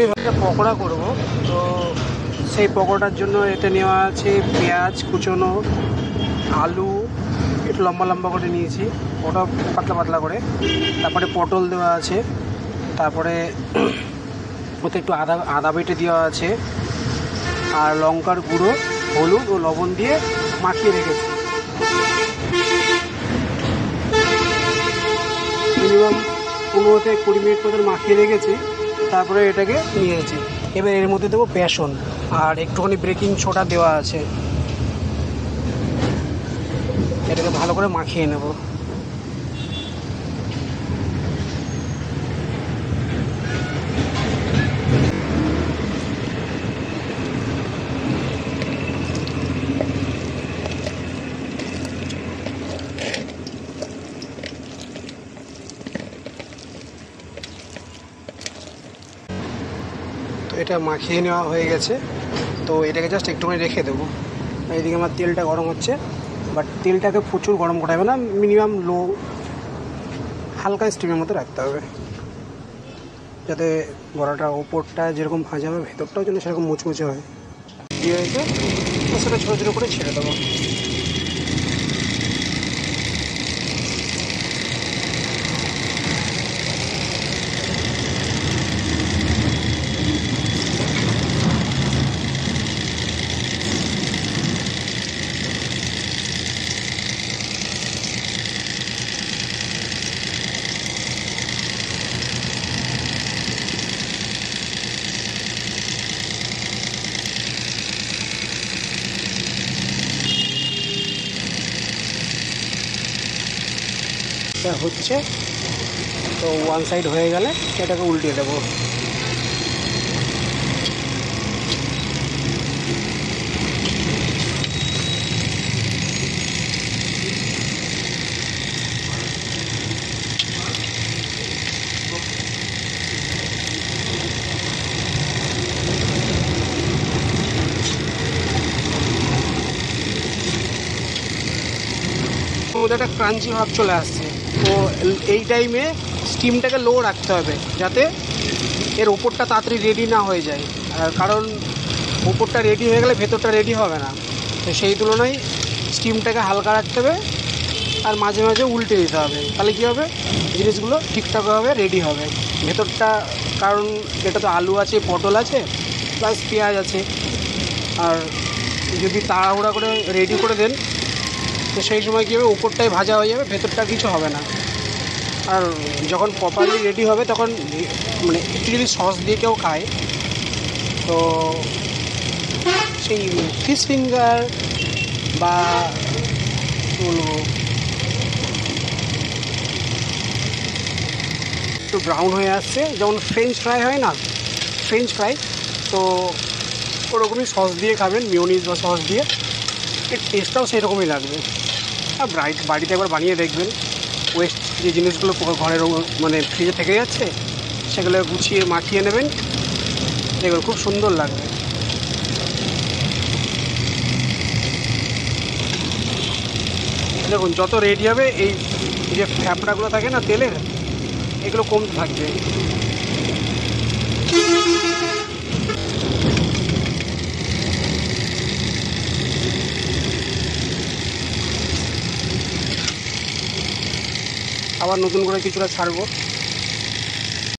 আমি একটা পকোড়া করব, তো সেই পকোড়ার জন্য এতে নেওয়া আছে পেঁয়াজ কুচোনো, আলু একটু লম্বা লম্বা করে নিয়েছি, ওটা পাতলা পাতলা করে, তারপরে পটল দেওয়া আছে, তারপরে ওতে একটু আদা বেটে দেওয়া আছে, আর লঙ্কার গুঁড়ো, হলুদ ও লবণ দিয়ে মাখিয়ে রেখেছি। মিনিমাম 15 থেকে 20 মিনিট মতন মাখিয়ে রেখেছি, তারপরে এটাকে নিয়েছি। এবার এর মধ্যে দেবো বেসন আর একটুখানি বেকিং সোডা দেওয়া আছে, এটাকে ভালো করে মাখিয়ে নেব। তো এটা মাখিয়ে নেওয়া হয়ে গেছে, তো এটাকে জাস্ট একটুখানি রেখে দেবো। এইদিকে আমার তেলটা গরম হচ্ছে, বাট তেলটাকে প্রচুর গরম করা যাবে না, মিনিমাম লো হালকা স্টিমের মতো রাখতে হবে, যাতে বড়াটা ওপরটা যেরকম ভাজা হবে ভেতরটাও যেন সেরকম মুচমুচে হয়। দিয়ে রেখে সেটা ছোটো ছোটো করে ছেড়ে দেবো। এটা হচ্ছে, তো ওয়ান সাইড হয়ে গেলে এটাকে উল্টিয়ে দেবো। মধ্যে একটা ক্রাঞ্চি ভাব চলে আসছে, তো এই টাইমে স্টিমটাকে লো রাখতে হবে যাতে এর ওপরটা তাড়াতাড়ি রেডি না হয়ে যায়, আর কারণ ওপরটা রেডি হয়ে গেলে ভেতরটা রেডি হবে না, তো সেই তুলনায় স্টিমটাকে হালকা রাখতে হবে আর মাঝে মাঝে উল্টে দিতে হবে, তাহলে কী হবে জিনিসগুলো ঠিকঠাকভাবে রেডি হবে ভেতরটা। কারণ এটা তো আলু আছে, পটল আছে, প্লাস পেঁয়াজ আছে, আর যদি তাড়াহুড়া করে রেডি করে দেন তো সেই সময় কী হবে উপরটাই ভাজা হয়ে যাবে, ভেতরটা কিছু হবে না। আর যখন প্রপারলি রেডি হবে তখন মানে একটু যদি সস দিয়ে কেউ খায় তো সেই ফিশ ফিঙ্গার বা কী বলবো একটু ব্রাউন হয়ে আসছে, যেমন ফ্রেঞ্চ ফ্রাই হয় না, ফ্রেঞ্চ ফ্রাই, তো ওরকমই সস দিয়ে খাবেন, মিওনিজ বা সস দিয়ে, এর টেস্টটাও সেরকমই লাগবে। আর বাড়িতে একবার বানিয়ে দেখবেন, ওয়েস্ট যে জিনিসগুলো ঘরের মানে ফ্রিজে থেকে যাচ্ছে সেগুলো গুছিয়ে মাখিয়ে নেবেন, এগুলো খুব সুন্দর লাগবে। দেখুন যত রেডি হবে এই যে ফ্যাপড়াগুলো থাকে না তেলের, এগুলো কমতে থাকবে। আবার নতুন করে কিছুটা ছাড়বো।